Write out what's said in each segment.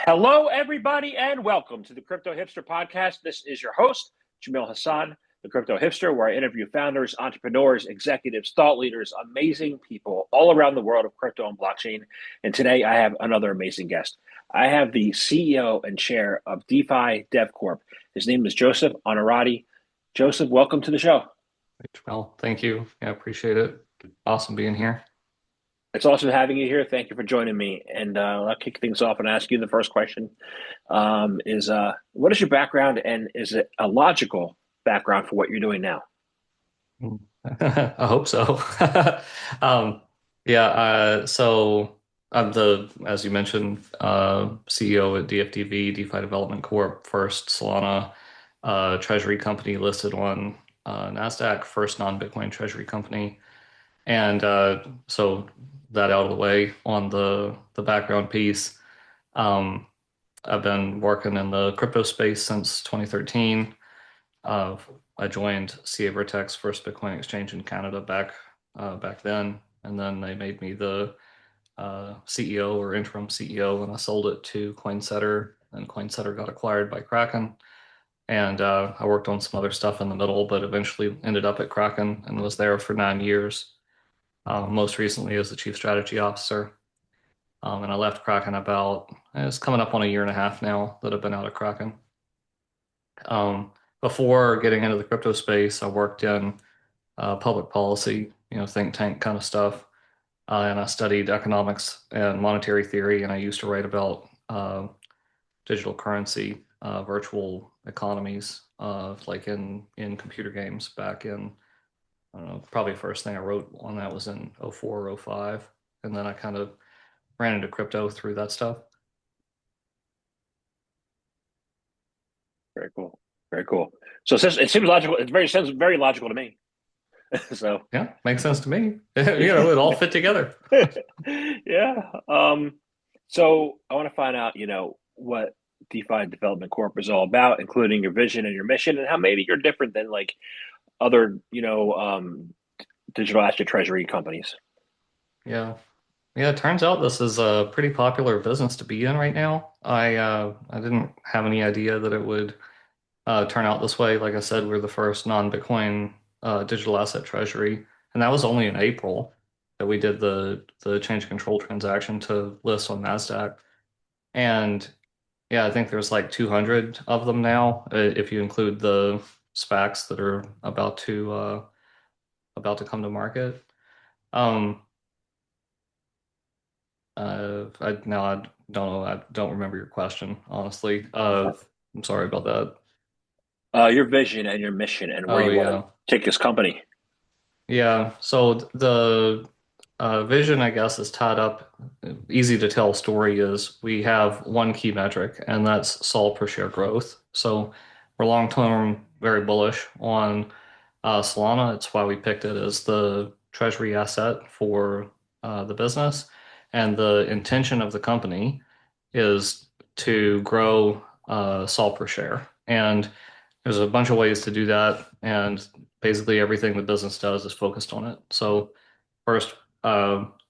Hello, everybody, and welcome to the Crypto Hipster Podcast. This is your host, Jamil Hassan, the Crypto Hipster, where I interview founders, entrepreneurs, executives, thought leaders, amazing people all around the world of crypto and blockchain. And today I have another amazing guest. I have the CEO and chair of DeFi Dev Corp. His name is Joseph Onorati. Joseph, welcome to the show. Well, thank you. I appreciate it. Awesome being here. It's awesome having you here. Thank you for joining me. And I'll kick things off and ask you the first question what is your background, and is it a logical background for what you're doing now? I hope so. So I'm as you mentioned, CEO at DFDV, DeFi Development Corp, first Solana treasury company listed on NASDAQ, first non-Bitcoin treasury company. And so that out of the way on the background piece. I've been working in the crypto space since 2013. I joined CaVirtEx, first Bitcoin exchange in Canada back then, and then they made me the CEO or interim CEO, and I sold it to Coinsetter, and Coinsetter got acquired by Kraken. And I worked on some other stuff in the middle, but eventually ended up at Kraken and was there for 9 years. Most recently as the chief strategy officer. And I left Kraken it's coming up on a year and a half now that I've been out of Kraken. Before getting into the crypto space, I worked in public policy, think tank kind of stuff. And I studied economics and monetary theory, and I used to write about digital currency, virtual economies, like in computer games back in, I don't know, probably first thing I wrote on that was in 04 or 05. And then I kind of ran into crypto through that stuff. Very cool. Very cool. So it seems logical. Sounds very logical to me. So yeah, makes sense to me. It all fit together. Yeah. So I want to find out, what DeFi Development Corp is all about, including your vision and your mission, and how maybe you're different than like other, digital asset treasury companies. Yeah. Yeah, it turns out this is a pretty popular business to be in right now. I didn't have any idea that it would turn out this way. Like I said, we're the first non-Bitcoin digital asset treasury, and that was only in April that we did the change of control transaction to list on NASDAQ. And yeah, I think there's like 200 of them now, if you include the SPACs that are about to come to market. Um, I don't know. I don't remember your question, honestly. I'm sorry about that. Your vision and your mission and where Oh you want to yeah, take this company. yeah. So the vision, I guess, is tied up. Easy to tell story is we have one key metric, and that's SOL per share growth. So we're long term very bullish on Solana. It's why we picked it as the treasury asset for the business. And the intention of the company is to grow SOL per share. And there's a bunch of ways to do that. And basically everything the business does is focused on it. So first,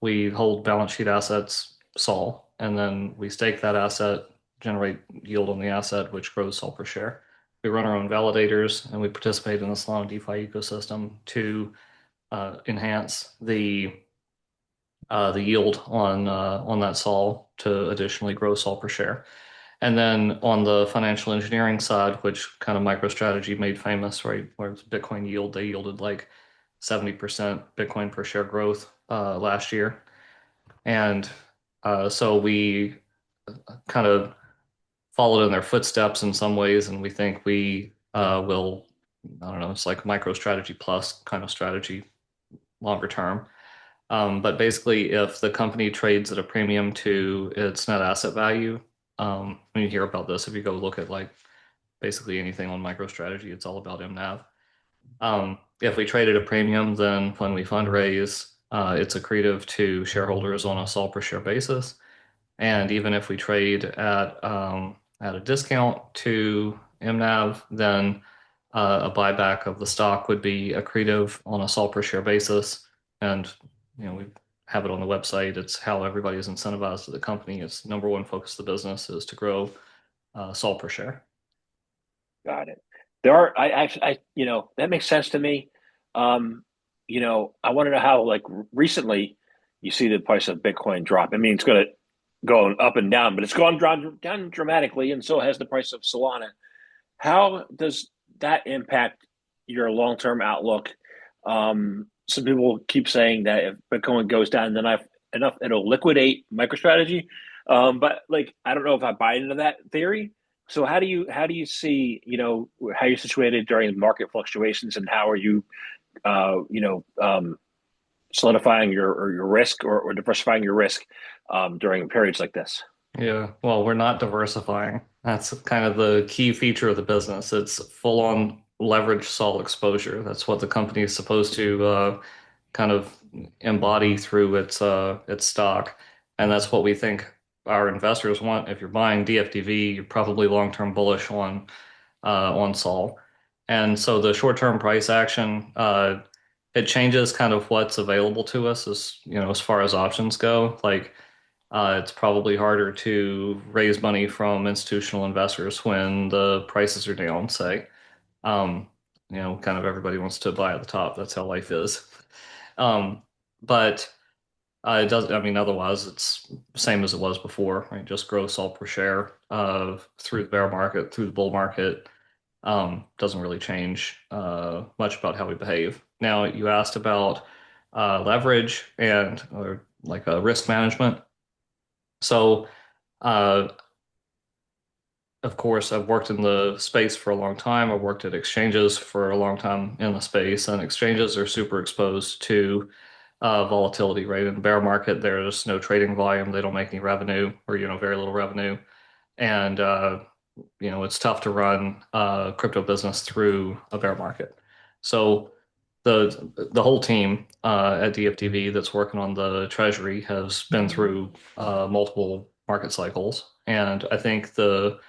we hold balance sheet assets, SOL, and then we stake that asset, generate yield on the asset, which grows SOL per share. We run our own validators, and we participate in the Solana DeFi ecosystem to enhance the yield on that SOL to additionally grow SOL per share. And then on the financial engineering side, which kind of MicroStrategy made famous, right, where it's Bitcoin yield, they yielded like 70% Bitcoin per share growth last year. And so we kind of followed in their footsteps in some ways, and we think we will, I don't know, it's like MicroStrategy plus kind of strategy longer term. But basically, if the company trades at a premium to its net asset value, when you hear about this, if you go look at like basically anything on MicroStrategy, it's all about MNAV. If we trade at a premium, then when we fundraise, it's accretive to shareholders on a SOL per share basis. And even if we trade at a discount to MNAV, then a buyback of the stock would be accretive on a SOL per share basis. And we've have it on the website. It's how everybody is incentivized at the company. Its number one focus of the business is to grow SOL per share. Got it. There are, that makes sense to me. Um, I want to know how, like, recently you see the price of Bitcoin drop. I mean, it's going to go up and down, but it's gone down dramatically, and so has the price of Solana. How does that impact your long-term outlook? Some people keep saying that if Bitcoin goes down then enough, it'll liquidate MicroStrategy. But like, I don't know if I buy into that theory. So how do you see, how you're situated during market fluctuations, and how are you, uh, you know, um, solidifying your risk, or diversifying your risk during periods like this? Yeah, well, we're not diversifying. That's kind of the key feature of the business. It's full on leverage SOL exposure. That's what the company is supposed to kind of embody through its stock, and that's what we think our investors want. If you're buying DFDV, you're probably long-term bullish on SOL, and so the short-term price action it changes kind of what's available to us as as far as options go. Like it's probably harder to raise money from institutional investors when the prices are down, say. Um, kind of everybody wants to buy at the top. That's how life is. Um, but it does, I mean, otherwise it's the same as it was before, right? Just grow SOL per share through the bear market, through the bull market. Doesn't really change much about how we behave. Now, you asked about leverage and or like risk management. So, uh, of course, I've worked in the space for a long time. I've worked at exchanges for a long time in the space, and exchanges are super exposed to volatility, right? In the bear market, there's no trading volume. They don't make any revenue, or very little revenue, and it's tough to run a crypto business through a bear market. So the whole team at DFDV that's working on the treasury has been through multiple market cycles, and I think the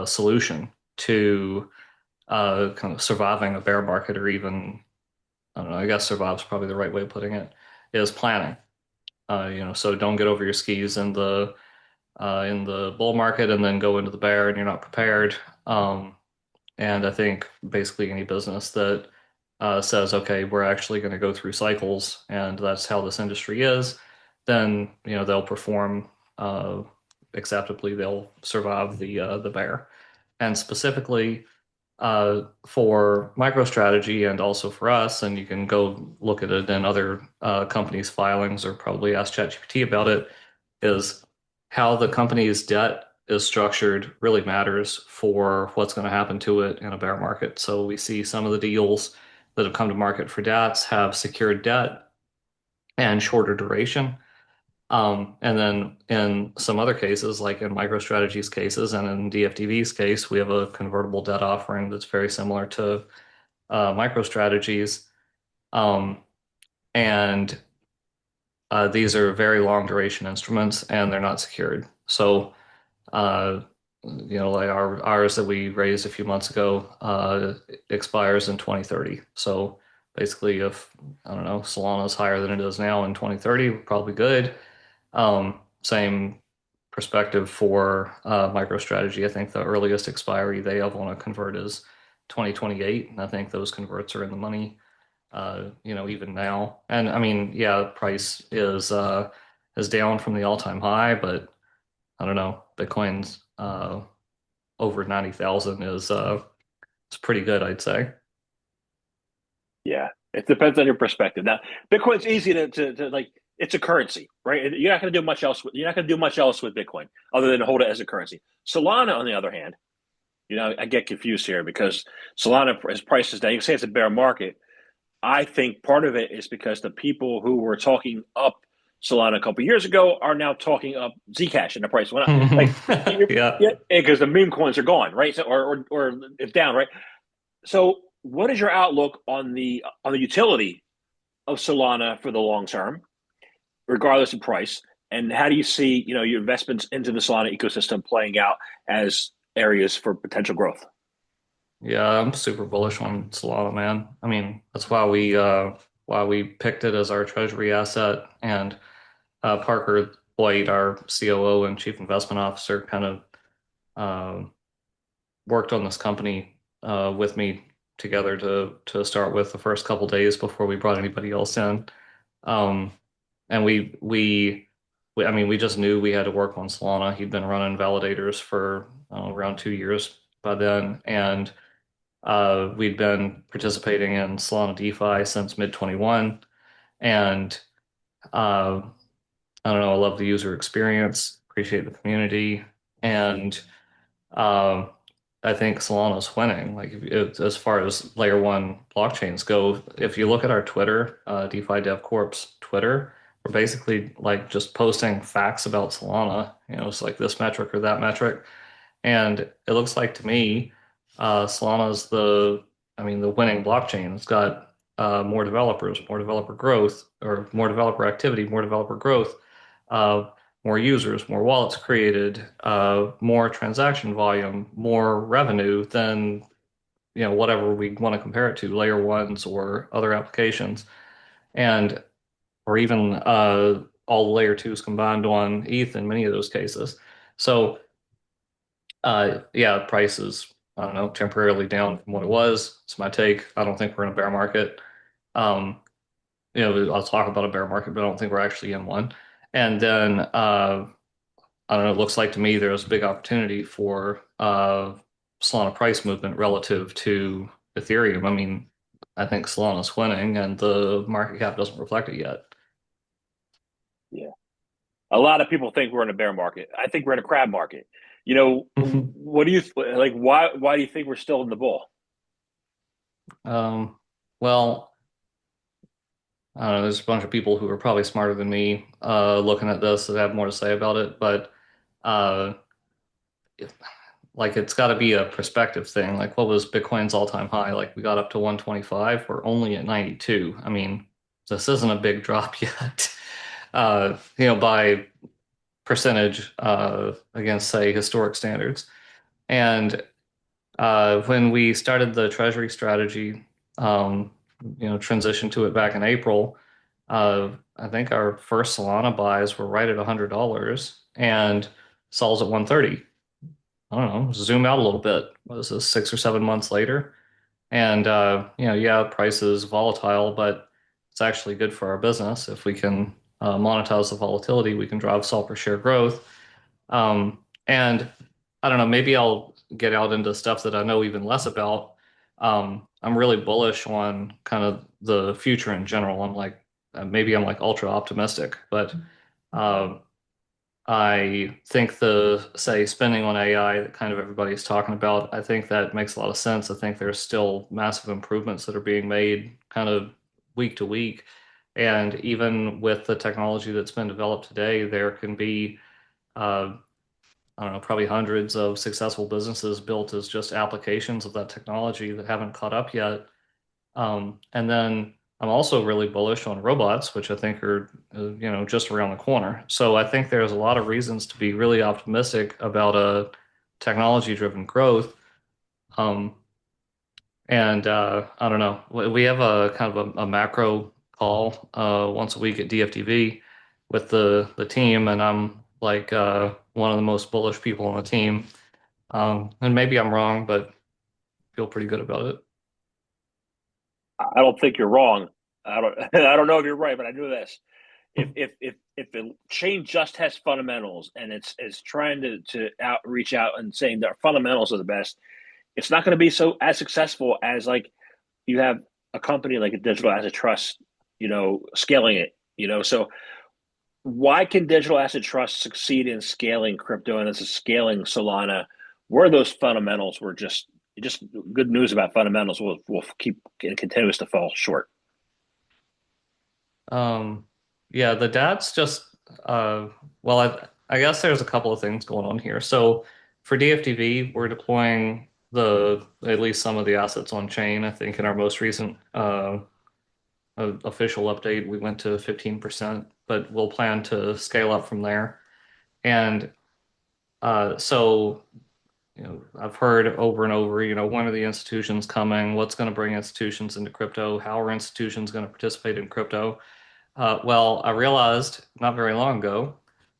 solution to kind of surviving a bear market, or even I don't know, I guess survive is probably the right way of putting it, is planning. So don't get over your skis in the bull market and then go into the bear and you're not prepared. And I think basically any business that says, okay, we're actually going to go through cycles and that's how this industry is, then they'll perform acceptably. They'll survive the bear. And specifically for MicroStrategy and also for us, and you can go look at it in other companies' filings or probably ask ChatGPT about it, is how the company's debt is structured really matters for what's going to happen to it in a bear market. So we see some of the deals that have come to market for DATs have secured debt and shorter duration. And then in some other cases, like in MicroStrategy's cases and in DFDV's case, we have a convertible debt offering that's very similar to MicroStrategy's. Um, and these are very long duration instruments and they're not secured. So, uh, like ours that we raised a few months ago expires in 2030. So basically, if I don't know, Solana is higher than it is now in 2030, we're probably good. Same perspective for MicroStrategy. I think the earliest expiry they have on a convert is 2028, and I think those converts are in the money, even now. And I mean, yeah, the price is down from the all-time high, but I don't know, Bitcoin's over 90,000 is it's pretty good, I'd say. Yeah, it depends on your perspective. Now, Bitcoin's easy to like. It's a currency, right? You're not going to do much else. You're not going to do much else with Bitcoin other than hold it as a currency. Solana, on the other hand, I get confused here because Solana has prices down. You can say it's a bear market. I think part of it is because the people who were talking up Solana a couple of years ago are now talking up Zcash and the price went up. Like, Yeah. yeah, because the meme coins are gone, right? So, or it's down, right? So, what is your outlook on the utility of Solana for the long term, regardless of price? And how do you see, your investments into the Solana ecosystem playing out as areas for potential growth? Yeah, I'm super bullish on Solana, man. I mean, that's why why we picked it as our treasury asset. And Parker Boyd, our COO and Chief Investment Officer, kind of worked on this company with me together to start with the first couple days before we brought anybody else in. Um, and I mean, we just knew we had to work on Solana. He'd been running validators for around 2 years by then, and we'd been participating in Solana DeFi since mid 21. And I don't know, I love the user experience, appreciate the community, and um, I think Solana's winning. Like as far as layer one blockchains go, if you look at our Twitter, DeFi Dev Corp's Twitter, we're basically like just posting facts about Solana. It's like this metric or that metric, and it looks like to me, Solana's I mean, the winning blockchain. It's got more developers, more developer growth, or more developer activity, more developer growth, uh, more users, more wallets created, more transaction volume, more revenue than whatever we want to compare it to, layer ones or other applications, and or even all the layer twos combined on ETH in many of those cases. So yeah, price is, I don't know, temporarily down from what it was. It's my take. I don't think we're in a bear market. Um, I'll talk about a bear market, but I don't think we're actually in one. And then I don't know, it looks like to me there's a big opportunity for Solana price movement relative to Ethereum. I mean, I think Solana's winning and the market cap doesn't reflect it yet. Yeah. A lot of people think we're in a bear market. I think we're in a crab market. What do you like? Why do you think we're still in the bull? Well, I don't know, there's a bunch of people who are probably smarter than me looking at this that have more to say about it, but uh, like it's got to be a perspective thing. Like what was Bitcoin's all-time high? Like we got up to 125. We're only at 92. I mean, this isn't a big drop yet. By percentage against say historic standards. And when we started the treasury strategy, transitioned to it back in April, I think our first Solana buys were right at $100 and Sol's at 130. I don't know, zoom out a little bit. What is this, 6 or 7 months later? And yeah, price is volatile, but it's actually good for our business. If we can monetize the volatility, we can drive Sol per share growth. And I don't know, maybe I'll get out into stuff that I know even less about. I'm really bullish on kind of the future in general. Maybe I'm like ultra optimistic, but um, I think say, spending on AI that kind of everybody's talking about, I think that makes a lot of sense. I think there's still massive improvements that are being made kind of week to week. And even with the technology that's been developed today, there can be, uh, I don't know, probably hundreds of successful businesses built as just applications of that technology that haven't caught up yet. And then I'm also really bullish on robots, which I think are, just around the corner. So I think there's a lot of reasons to be really optimistic about a technology-driven growth. Um, and I don't know, we have a kind of a macro call once a week at DFDV with the team, and I'm like one of the most bullish people on the team. And maybe I'm wrong, but feel pretty good about it. I don't think you're wrong. I don't. I don't know if you're right, but I know this. If the chain just has fundamentals and it's trying to reach out and saying their fundamentals are the best, it's not going to be so as successful as like you have a company like a digital asset trust, scaling it. So why can digital asset trust succeed in scaling crypto and it's scaling Solana? Where those fundamentals were just good news about fundamentals will keep continuous to fall short. Um, yeah, the DAT's just well, I guess there's a couple of things going on here. So for DFDV, we're deploying the at least some of the assets on chain. I think in our most recent official update, we went to 15%, but we'll plan to scale up from there. And so I've heard over and over, when are the institutions coming? What's going to bring institutions into crypto? How are institutions going to participate in crypto? Well, I realized not very long ago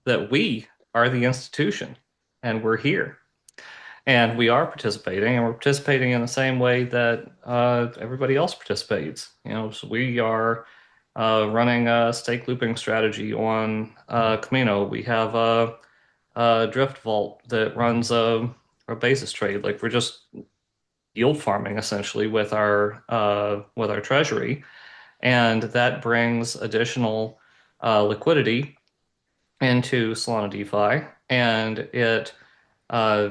that we are the institution and we're here. And we are participating, and we're participating in the same way that everybody else participates. So we are running a stake looping strategy on Camino. We have a Drift Vault that runs a basis trade. Like we're just yield farming essentially with our treasury, and that brings additional liquidity into Solana DeFi, and it uh,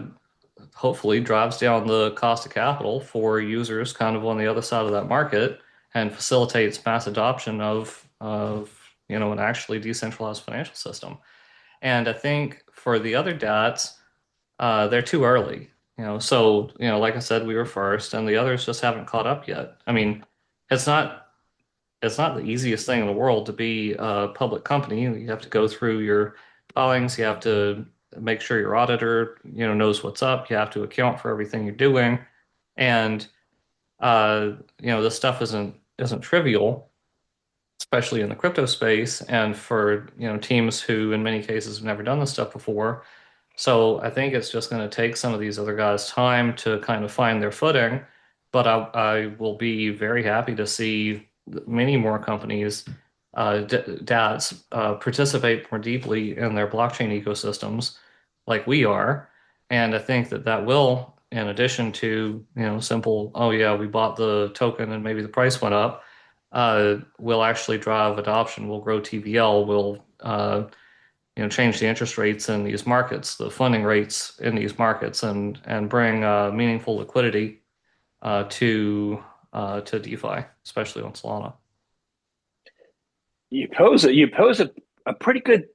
hopefully drives down the cost of capital for users kind of on the other side of that market and facilitates mass adoption of an actually decentralized financial system. And I think for the other DATs, they're too early. So like I said, we were first, and the others just haven't caught up yet. I mean, it's not it's not the easiest thing in the world to be a public company. You have to go through your filings. You have to make sure your auditor, knows what's up. You have to account for everything you're doing, and this stuff isn't trivial, especially in the crypto space, and for teams who, in many cases, have never done this stuff before. So I think it's just going to take some of these other guys time to kind of find their footing. But I will be very happy to see many more companies, DATs, participate more deeply in their blockchain ecosystems like we are. And I think that that will, in addition to, simple, oh yeah, we bought the token and maybe the price went up, will actually drive adoption, will grow TVL, will change the interest rates in these markets, the funding rates in these markets, and bring meaningful liquidity to DeFi, especially on Solana. You pose a pretty good.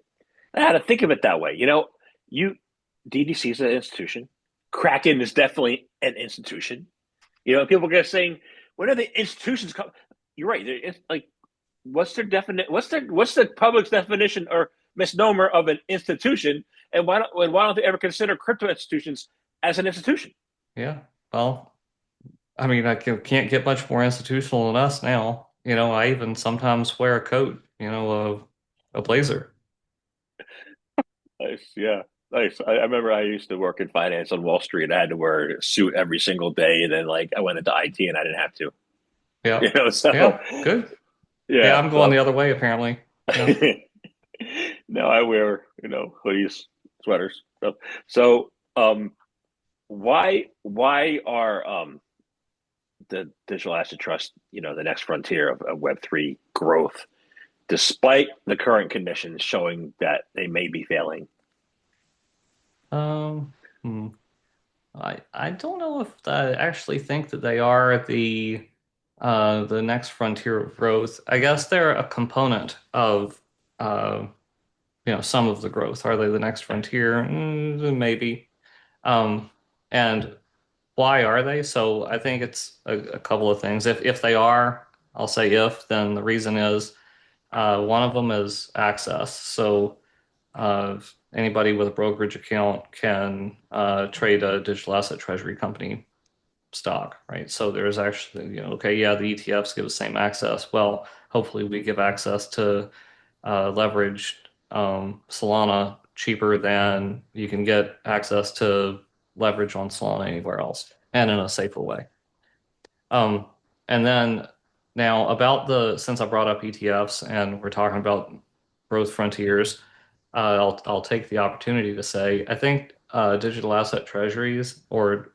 I had to think of it that way. You DDC is an institution. Kraken is definitely an institution. People get saying, when are the institutions come? You're right. It's like, what's their definite? What's the public's definition or misnomer of an institution? And why don't they ever consider crypto institutions as an institution? Yeah. Well, I mean, I can't get much more institutional than us now. I even sometimes wear a coat, a blazer. Nice, yeah, nice. I remember I used to work in finance on Wall Street. I had to wear a suit every single day, and then I went into IT and I didn't have to. Yeah. So Yeah. Good. Yeah, yeah. I'm going the So other way apparently. Yeah. no, I wear hoodies, sweaters, stuff. So why are the digital asset trust the next frontier of Web3 growth, despite the current conditions showing that they may be failing? Um, hmm. I don't know if I actually think that they are the next frontier of growth. I guess they're a component of uh, some of the growth. Are they the next frontier? Maybe. Um, and why are they? So I think it's a couple of things. If they are, I'll say if, then the reason is one of them is access. So anybody with a brokerage account can trade a digital asset treasury company stock, right? So there's actually, okay, yeah, the ETFs give the same access. Well, hopefully we give access to leveraged Solana cheaper than you can get access to leverage on Solana anywhere else and in a safer way. Um, and then now about since I brought up ETFs and we're talking about growth frontiers, I'll take the opportunity to say I think digital asset treasuries or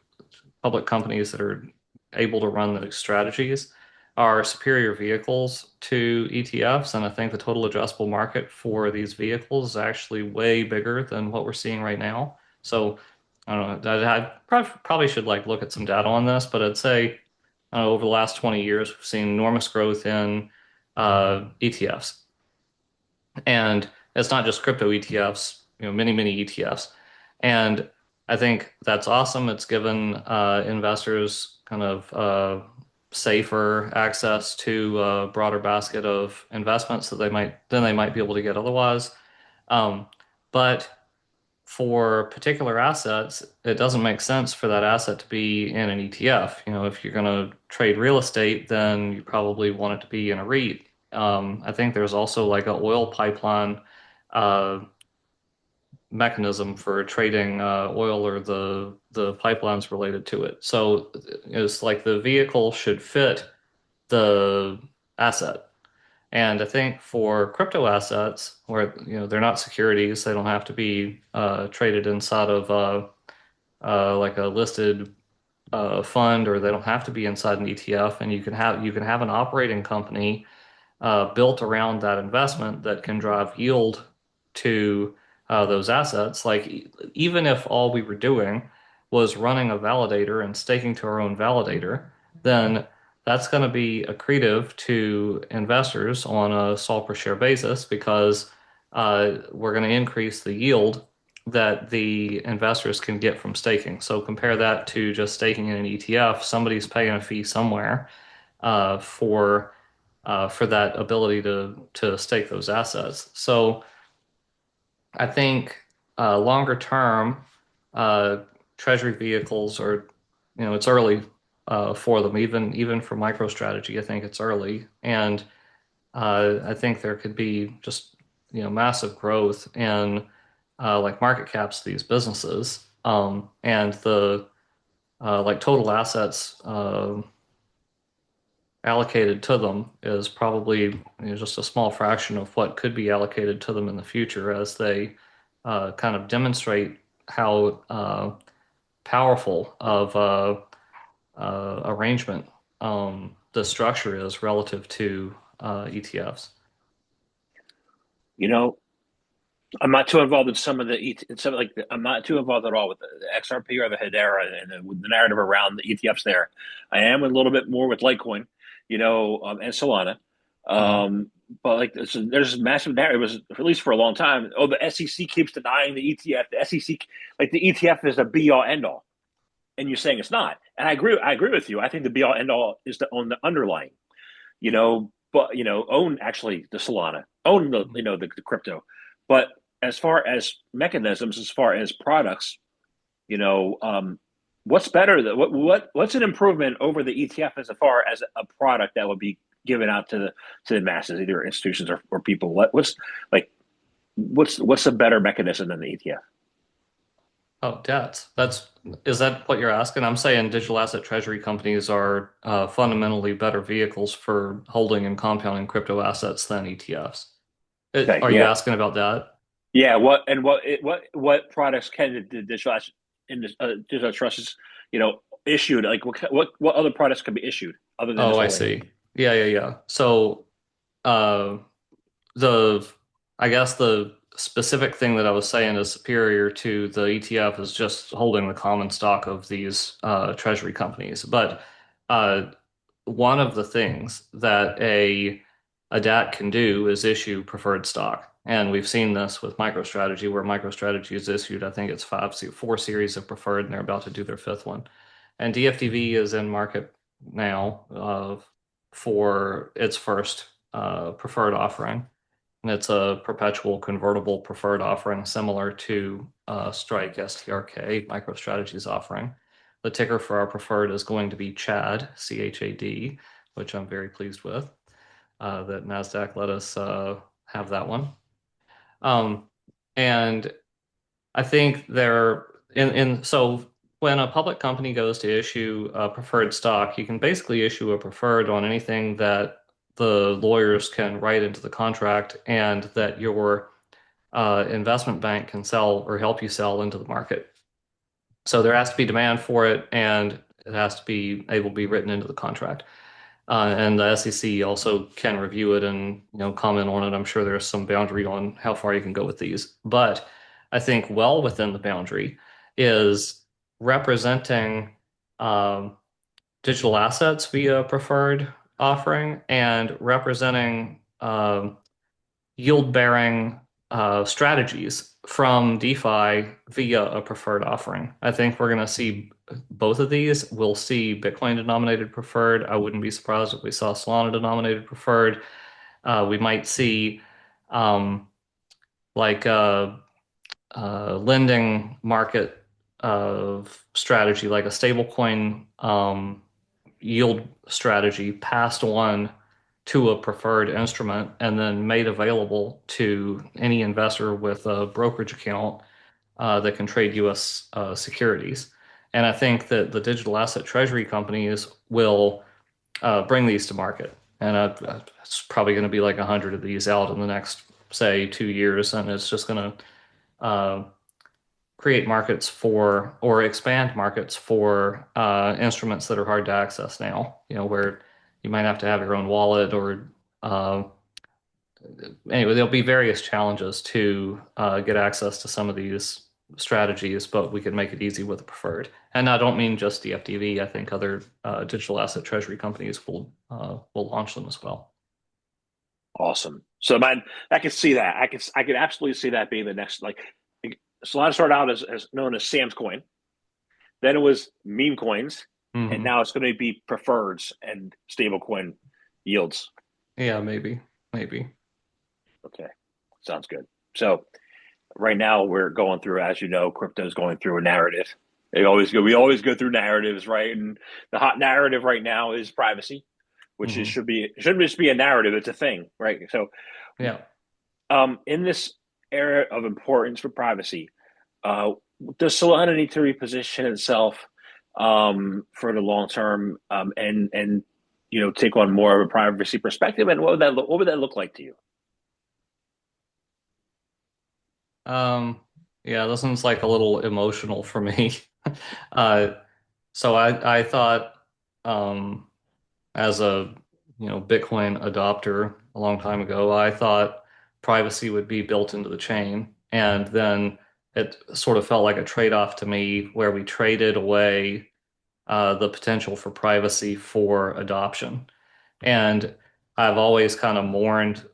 public companies that are able to run those strategies are superior vehicles to ETFs. And I think the total addressable market for these vehicles is actually way bigger than what we're seeing right now. So I don't know. Probably should look at some data on this, but I'd say over the last 20 years, we've seen enormous growth in ETFs. And it's not just crypto ETFs, many, many ETFs. And I think that's awesome. It's given investors kind of safer access to a broader basket of investments that they might be able to get otherwise. But for particular assets, it doesn't make sense for that asset to be in an ETF. If you're going to trade real estate, then you probably want it to be in a REIT. I think there's also like an oil pipeline uh, mechanism for trading oil or the pipelines related to it. So it's like the vehicle should fit the asset. And I think for crypto assets, where they're not securities, they don't have to be traded inside of like a listed fund, or they don't have to be inside an ETF. And you can have an operating company built around that investment that can drive yield to those assets. Like even if all we were doing was running a validator and staking to our own validator, then that's going to be accretive to investors on a SOL per share basis because we're going to increase the yield that the investors can get from staking. So compare that to just staking in an ETF. Somebody's paying a fee somewhere uh, for for that ability to stake those assets. So I think longer term, uh, treasury vehicles are, it's early for them. Even for MicroStrategy, I think it's early, and I think there could be just massive growth in like market caps of these businesses, and the like total assets allocated to them is probably just a small fraction of what could be allocated to them in the future as they kind of demonstrate how powerful of arrangement the structure is relative to ETFs. You know, I'm not too involved in some of the some like I'm not too involved at all with the XRP or the Hedera and the narrative around the ETFs there. I am a little bit more with Litecoin, and Solana. Uh-huh. But like there's massive narrative, it was at least for a long time. Oh, the SEC keeps denying the ETF. The SEC, like the ETF, is the be all end all, and you're saying it's not. And I agree. I agree with you. I think the be all end all is to own the underlying. But own actually the Solana, own the crypto. But as far as mechanisms, as far as products, you know, um, what's better? What's an improvement over the ETF as far as a product that would be given out to the masses, either institutions or people? Like what's a better mechanism than the ETF? Oh, debts. Is that what you're asking? I'm saying digital asset treasury companies are fundamentally better vehicles for holding and compounding crypto assets than ETFs. Okay, Are you yeah, asking about that? yeah. What products can the digital asset in this digital trusts issued? Like what other products can be issued other than Oh, just I holding them? see. Yeah, yeah, yeah. So, uh, the I guess the specific thing that I was saying is superior to the ETF is just holding the common stock of these treasury companies. But uh, one of the things that a DAT can do is issue preferred stock. And we've seen this with MicroStrategy, where MicroStrategy has issued, I think it's four series of preferred, and they're about to do their fifth one. And DFDV is in market now for its first preferred offering. And it's a perpetual convertible preferred offering similar to Strike STRK, MicroStrategy's offering. The ticker for our preferred is going to be CHAD, CHAD, which I'm very pleased with that NASDAQ let us have that one. Um, and I think so when a public company goes to issue a preferred stock, you can basically issue a preferred on anything that the lawyers can write into the contract and that your investment bank can sell or help you sell into the market. So there has to be demand for it, and it has to be able to be written into the contract. And the SEC also can review it and comment on it. I'm sure there's some boundary on how far you can go with these, but I think well within the boundary is representing um, digital assets via preferred offering and representing yield-bearing strategies from DeFi via a preferred offering. I think we're going to see both of these. We'll see Bitcoin denominated preferred. I wouldn't be surprised if we saw Solana denominated preferred. We might see um, like lending market of strategy, like a stablecoin yield strategy, passed on to a preferred instrument and then made available to any investor with a brokerage account that can trade US securities. And I think that the digital asset treasury companies will bring these to market. And it's probably going to be like 100 of these out in the next, say, 2 years. And it's just going to create markets for or expand markets for instruments that are hard to access now, where you might have to have your own wallet or anyway, there'll be various challenges to get access to some of these strategies, but we can make it easy with the preferred. And I don't mean just DFDV. I think other digital asset treasury companies will launch them as well. Awesome. So, man, I could see that. I could absolutely see that being the next. Like, Solana started out as known as Sam's Coin, then it was meme coins, and now it's going to be preferreds and stablecoin yields. Yeah, maybe. Okay, sounds good. So, right now we're going through, as you know, crypto is going through a narrative. We always go through narratives, right? And the hot narrative right now is privacy, which shouldn't just be a narrative; it's a thing, right? So, yeah. In this era of importance for privacy, does Solana need to reposition itself for the long term, and take on more of a privacy perspective? And what would that look like to you? Yeah, this one's like a little emotional for me. uh, so I thought, as a Bitcoin adopter a long time ago, I thought privacy would be built into the chain, and then it sort of felt like a trade-off to me where we traded away the potential for privacy for adoption. And I've always kind of mourned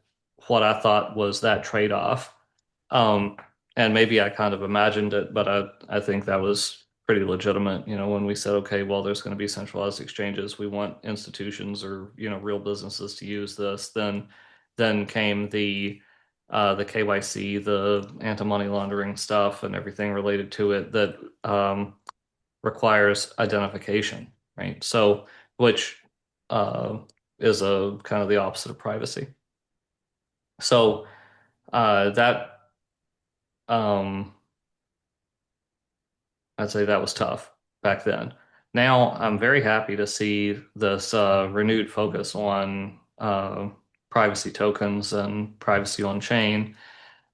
what I thought was that trade-off. Um, and maybe I kind of imagined it, but I think that was pretty legitimate. When we said, okay, well, there's going to be centralized exchanges, we want institutions or real businesses to use this. Then came the KYC, the anti-money laundering stuff, and everything related to it that requires identification, right? So, which uh, is a kind of the opposite of privacy. So that I'd say that was tough back then. Now I'm very happy to see this renewed focus on privacy tokens and privacy on chain.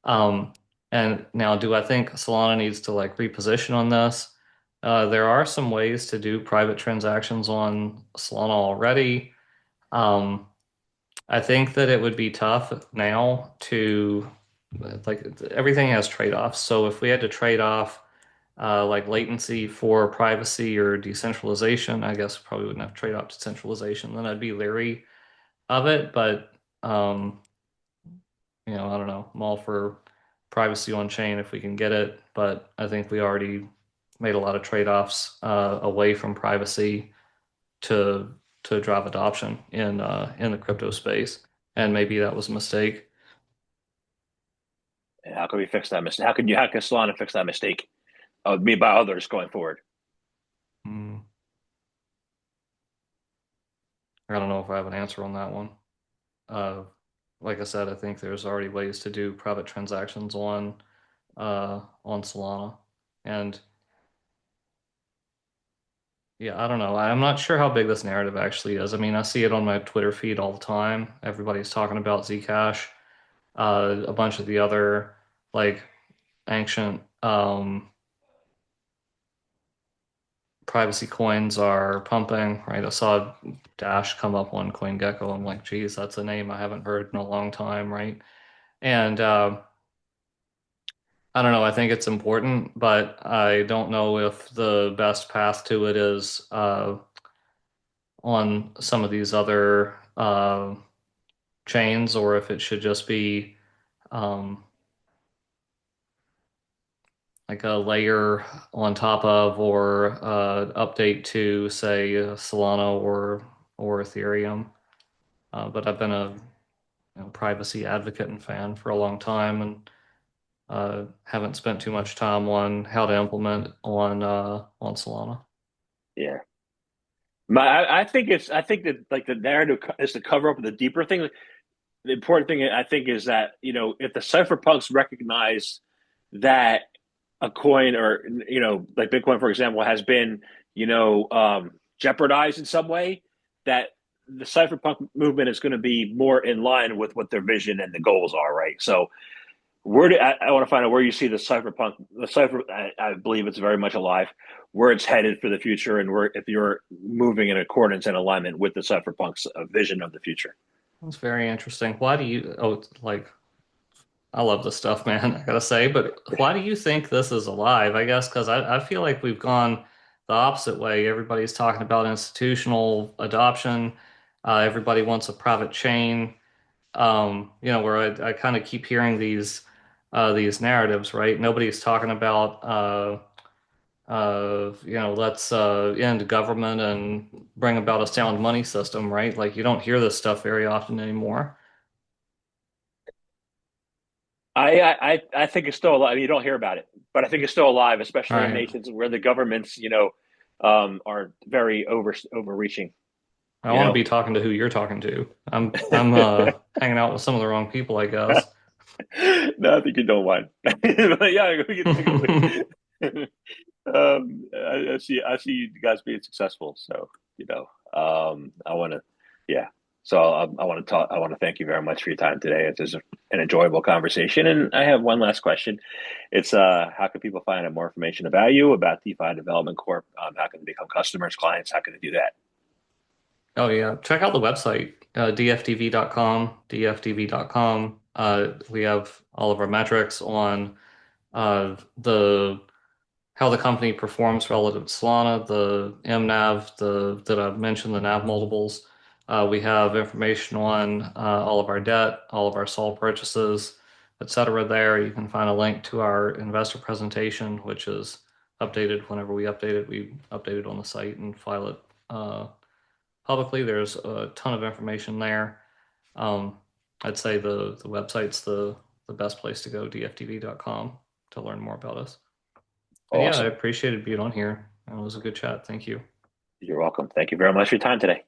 Um, and now, do I think Solana needs to like reposition on this? There are some ways to do private transactions on Solana already. Um, I think that it would be tough now to like everything has trade-offs. So if we had to trade off like latency for privacy or decentralization, I guess probably wouldn't have trade off decentralization. Then I'd be leery of it. But I don't know. I'm all for privacy on chain if we can get it, but I think we already made a lot of trade-offs away from privacy to drive adoption in the crypto space, and maybe that was a mistake. How can we fix that mistake? How can Solana fix that mistake? Made by others going forward. Hmm. I don't know if I have an answer on that one. Uh, like I said, I think there's already ways to do private transactions on Solana, and yeah, I don't know. I'm not sure how big this narrative actually is. I mean, I see it on my Twitter feed all the time. Everybody's talking about Zcash. A bunch of the other like ancient privacy coins are pumping, right? I saw Dash come up on CoinGecko. I'm like, geez, that's a name I haven't heard in a long time, right? And I don't know. I think it's important, but I don't know if the best path to it is on some of these other chains, or if it should just be um, like a layer on top of, or update to, say, Solana or Ethereum. But I've been a privacy advocate and fan for a long time, and haven't spent too much time on how to implement on Solana. Yeah. I think that like the narrative is to cover up the deeper thing. The important thing I think is that, if the cypherpunks recognize that a coin, or like Bitcoin, for example, has been jeopardized in some way, that the cypherpunk movement is going to be more in line with what their vision and the goals are, right? So I want to find out where you see the cipher. I believe it's very much alive, where it's headed for the future, and where if you're moving in accordance and alignment with the cypherpunks vision of the future. That's very interesting. Why do you, oh, like, I love this stuff, man, I gotta say, but why do you think this is alive? I guess because I feel like we've gone the opposite way. Everybody's talking about institutional adoption. Everybody wants a private chain. Where I kind of keep hearing these narratives, right? Nobody's talking about let's end government and bring about a sound money system, right? Like you don't hear this stuff very often anymore. I think it's still alive. You don't hear about it, but I think it's still alive, especially in Right. nations where the governments, are very overreaching. I You want to know, be talking to who you're talking to. I'm hanging out with some of the wrong people, I guess. no, I think you don't mind. But yeah, we can take a look. I see you guys being successful. So, I want to, yeah. So I want to talk. I want to thank you very much for your time today. It was an enjoyable conversation. And I have one last question. It's how can people find out more information about you, about DeFi Development Corp? How can they become customers, clients? How can they do that? Oh yeah, check out the website, dfdv.com, dfdv.com. We have all of our metrics on the how the company performs relative to Solana, the MNAV, the that I've mentioned, the NAV multiples. We have information on all of our debt, all of our SOL purchases, etc. There, you can find a link to our investor presentation, which is updated whenever we update it. We update it on the site and file it publicly. There's a ton of information there. Um, I'd say the website's the best place to go, dfdv.com, to learn more about us. But yeah, I Awesome. appreciated being on here. It was a good chat. Thank you. You're welcome. Thank you very much for your time today.